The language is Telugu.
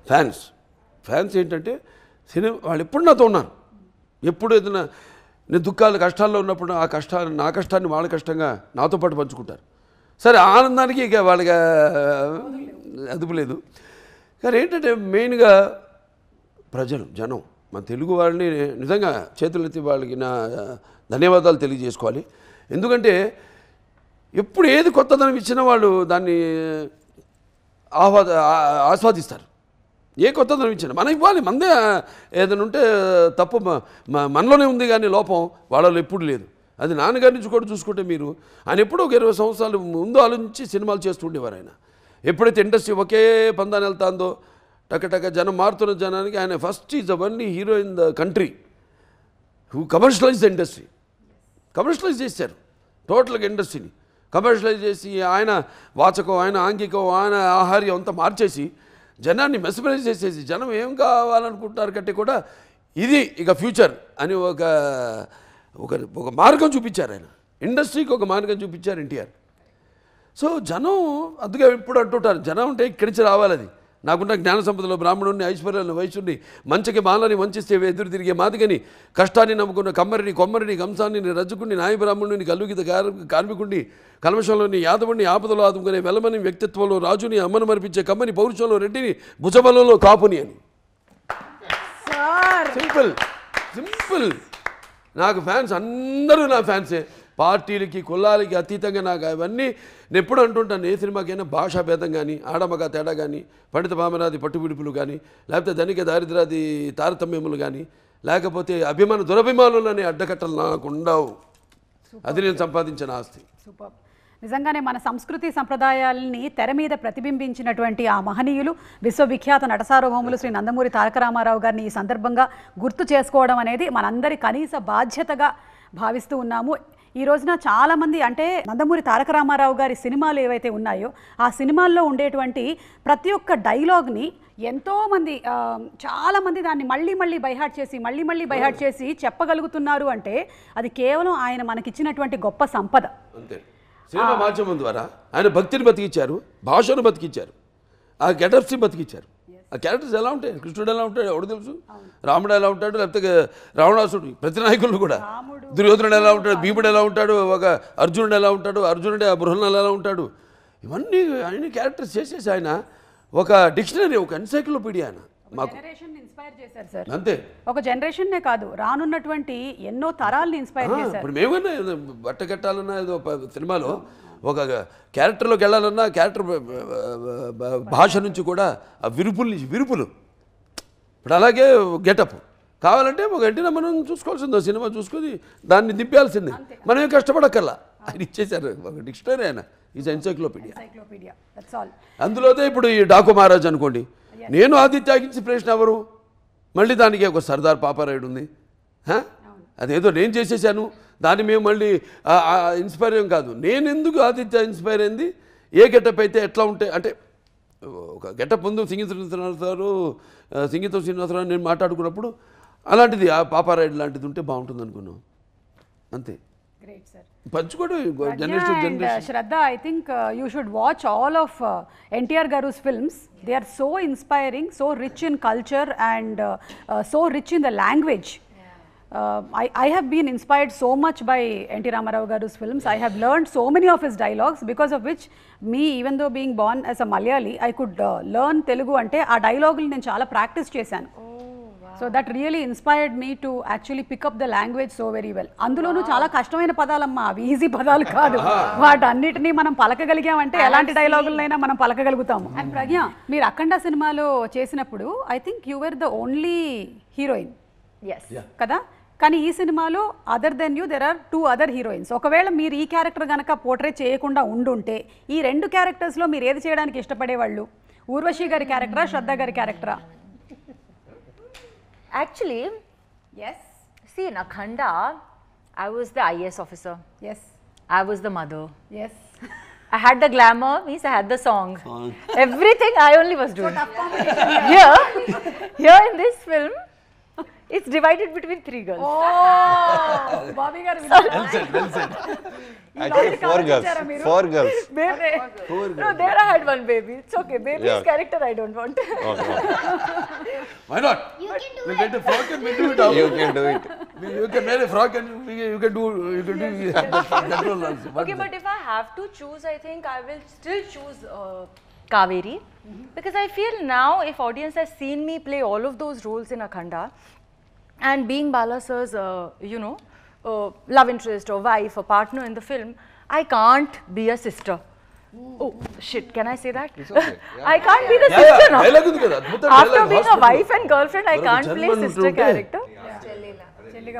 ఫ్యాన్స్ ఏంటంటే సినిమా వాళ్ళు ఎప్పుడు నాతో ఉన్నారు. ఎప్పుడు ఏదైనా నేను దుఃఖాలు కష్టాల్లో ఉన్నప్పుడు నా కష్టాన్ని వాళ్ళ కష్టంగా నాతో పాటు పంచుకుంటారు. సరే ఆనందానికి ఇక వాళ్ళకి అదుపు లేదు. కానీ ఏంటంటే మెయిన్గా ప్రజలు జనం మన తెలుగు వాళ్ళని నిజంగా చేతులెత్తి వాళ్ళకి నా ధన్యవాదాలు తెలియజేసుకోవాలి. ఎందుకంటే ఎప్పుడు ఏది కొత్తదనం ఇచ్చినా వాళ్ళు దాన్ని ఆస్వాదిస్తారు. ఏ కొత్తదనం ఇచ్చినా మనం ఇవ్వాలి. మందే ఏదైనా ఉంటే తప్పు మనలోనే ఉంది కానీ లోపం వాళ్ళలో ఎప్పుడు లేదు. అది నాన్నగారి నుంచి కూడా చూసుకుంటే మీరు ఆయన ఎప్పుడో ఒక 20 సంవత్సరాలు ముందు ఆలోచించి సినిమాలు చేస్తూ ఉండేవారు. ఆయన ఎప్పుడైతే ఇండస్ట్రీ ఒకే పందాన్ని వెళ్తాందో టక జనం మారుతున్న జనానికి ఆయన first is the only hero in the country who commercialize the industry. Commercialize చేశారు టోటల్గా ఇండస్ట్రీని. కమర్షియలైజ్ చేసి ఆయన వాచకం, ఆయన ఆంగికం, ఆయన ఆహార్యం అంతా మార్చేసి జనాన్ని మెస్మరైజ్ చేసేసి జనం ఏం కావాలనుకుంటున్నారు కంటే కూడా ఇది ఇక ఫ్యూచర్ అని ఒక మార్గం చూపించారు ఆయన. ఇండస్ట్రీకి ఒక మార్గం చూపించారు ఎన్టీఆర్. సో జనం అందుకే ఎప్పుడు అంటుంటారు జనం ఉంటే ఇక్కడి నుంచి రావాలి. అది నాకున్న జ్ఞాన సంపదలో బ్రాహ్మణుడిని, ఐశ్వర్యాన్ని, వైశ్యుడిని, మంచికి మాలని వంచిస్తే ఎదురు తిరిగే మాదిగని, కష్టాన్ని నమ్ముకున్న కమ్మరిని, కొమ్మరిని, కంసాన్ని, రజ్జుకుని, నాయ బ్రాహ్మణుని, కల్లుగిత కార్మికుడిని, కల్మషంలోని యాదవుడిని, ఆపదలో ఆదుకునే వెలమని, వ్యక్తిత్వంలో రాజుని, అమ్మను మరిపించే కమ్మని, పౌరుషంలో రెడ్డిని, భుజబలంలో కాపుని అని. సింపుల్. నాకు ఫ్యాన్స్ అందరూ నా ఫ్యాన్సే. పార్టీలకి కులాలకి అతీతంగా నాకు అవన్నీ నేను ఎప్పుడు అంటుంటాను. ఏ సినిమాకైనా భాషా భేదం కానీ, ఆడమగ తేడా కానీ, పండిత పామరాది పట్టుబిడుపులు కానీ, లేకపోతే ధనిక దారిద్రాది తారతమ్యములు కానీ, లేకపోతే దురభిమానులని అడ్డకట్టలు నాకు ఉండవు. అది నేను సంపాదించిన ఆస్తి. సూపర్. నిజంగానే మన సంస్కృతి సంప్రదాయాలని తెర మీద ప్రతిబింబించినటువంటి ఆ మహనీయులు విశ్వవిఖ్యాత నటసార్వభౌములు శ్రీ నందమూరి తారక రామారావు గారిని ఈ సందర్భంగా గుర్తు చేసుకోవడం అనేది మనందరి కనీస బాధ్యతగా భావిస్తూ ఉన్నాము. ఈ రోజున చాలామంది అంటే నందమూరి తారక రామారావు గారి సినిమాలు ఏవైతే ఉన్నాయో ఆ సినిమాల్లో ఉండేటువంటి ప్రతి ఒక్క డైలాగ్ని ఎంతోమంది చాలామంది దాన్ని మళ్ళీ బైహార్ట్ చేసి చెప్పగలుగుతున్నారు అంటే అది కేవలం ఆయన మనకిచ్చినటువంటి గొప్ప సంపద. అంతే. సినిమా మాధ్యమం ద్వారా ఆయన భక్తిని బతికిచ్చారు, భాషను బతికిచ్చారు, ఆ గెటప్స్ని బతికిచ్చారు. ఆ క్యారెక్టర్స్ ఎలా ఉంటాయి, కృష్ణుడు ఎలా ఉంటాడు ఎవడు తెలుసు, రాముడు ఎలా ఉంటాడు, లేకపోతే రావణాసుడు, ప్రతి నాయకులు కూడా, దుర్యోధనుడు ఎలా ఉంటాడు, భీముడు ఎలా ఉంటాడు, ఒక అర్జునుడు ఎలా ఉంటాడు, అర్జునుడే ఆ బృహన్నలు ఎలా ఉంటాడు, ఇవన్నీ ఆయన క్యారెక్టర్స్ చేసేసి ఆయన ఒక డిక్షనరీ, ఒక ఎన్సైక్లోపీడియా ఆయన మాకు ఇన్స్పైర్ చేశారు సార్. అంతే. ఒక జనరేషన్నే కాదు రానున్నటువంటి ఎన్నో తరాలని ఇన్స్పైర్ చేశారు. ఇప్పుడు మేమన్నా బట్ట కట్టాలన్నా ఏదో సినిమాలో ఒక క్యారెక్టర్లోకి వెళ్ళాలన్నా క్యారెక్టర్ భాష నుంచి కూడా ఆ విరుపులు ఇప్పుడు అలాగే గెటప్ కావాలంటే ఒక గంటనే మనం చూసుకోవాల్సిందో సినిమా చూసుకొని దాన్ని దింపేయాల్సిందే. మనమే కష్టపడక్కర్లా. ఆయన ఇచ్చేశారు ఒక డిక్షనరీ. ఆయన ఈజ్ ఎన్సైక్లోపీడియా. అందులోనే ఇప్పుడు ఈ డాకు మహారాజ్ అనుకోండి, నేను ఆదిత్యకి ఇన్స్పిరేషన్ ఎవరు, మళ్ళీ దానికి ఒక సర్దార్ పాపారాయుడు ఉంది. అదేదో నేను చేసేసాను దాన్ని మేము మళ్ళీ ఇన్స్పైర్ ఏం కాదు. నేను ఎందుకు ఆదిత్య ఇన్స్పైర్ అయింది, ఏ గెటప్ అయితే ఎట్లా ఉంటే అంటే ఒక గెటప్ ముందు సంగీతం శ్రీనివాసరావు నేను మాట్లాడుకున్నప్పుడు అలాంటిది ఆ పాపారాయుడు లాంటిది ఉంటే బాగుంటుంది అనుకున్నాం. అంతే. పంచుకోవడం generation. Shraddha, I think you should watch all of NTR Garu's films. They are so inspiring, so rich in culture and so rich in the language. I have been inspired so much by N.T. Ramarao Garu's films. I have learned so many of his dialogues, because of which me, even though being born as a Malayali, I could learn Telugu ante aa dialogue nenu chaala practice chesanu. So that really inspired me to actually pick up the language so very well. అందులోనూ చాలా కష్టమైన పదాలమ్మా, అవి ఈజీ పదాలు కాదు. వాటన్నిటినీ మనం పలకగలిగామంటే ఎలాంటి డైలాగులైనా మనం పలకగలుగుతాము. అండ్ ప్రజ్ఞ, మీరు అఖండ సినిమాలో చేసినప్పుడు I think you were the only heroine కదా, కానీ ఈ సినిమాలో other than you there are 2 other heroines. ఒకవేళ మీరు ఈ క్యారెక్టర్ కనుక పోర్ట్రే చేయకుండా ఉండుంటే ఈ 2 క్యారెక్టర్స్లో మీరు ఏది చేయడానికి ఇష్టపడేవాళ్ళు? ఊర్వశి గారి క్యారెక్టరా, శ్రద్ధ గారి క్యారెక్టరా? Actually, yes. See, in Akhanda, I was the IAS officer. Yes. I was the mother. Yes. I had the glamour, means I had the song. Everything I only was doing. So tough competition. Here in this film, It's divided between 3 girls. Oh, Bobby garu Well said, well said. Actually, 4 girls. 4 girls. Baby. No, there I had one baby. It's okay. Baby's Yeah. character I don't want. Okay. Why not? You can do We it. get a frock and we do it. You can do it. You can wear a frock and you can do that role also. Okay, but if I have to choose, I think I will still choose Kaveri. Because I feel now, if audience has seen me play all of those roles in Akhanda, and being Bala sir's, love interest or wife or partner in the film, I can't be a sister. Oh shit, can I say that? It's okay. Yeah. I can't be the Yeah, sister yeah, now. dialogue ఉంది కదా, అద్భుతం After dialogue, being a hospital. wife and girlfriend, I మరొక can't play జన్మను sister ఉంటుంటే character. చెల్లిగా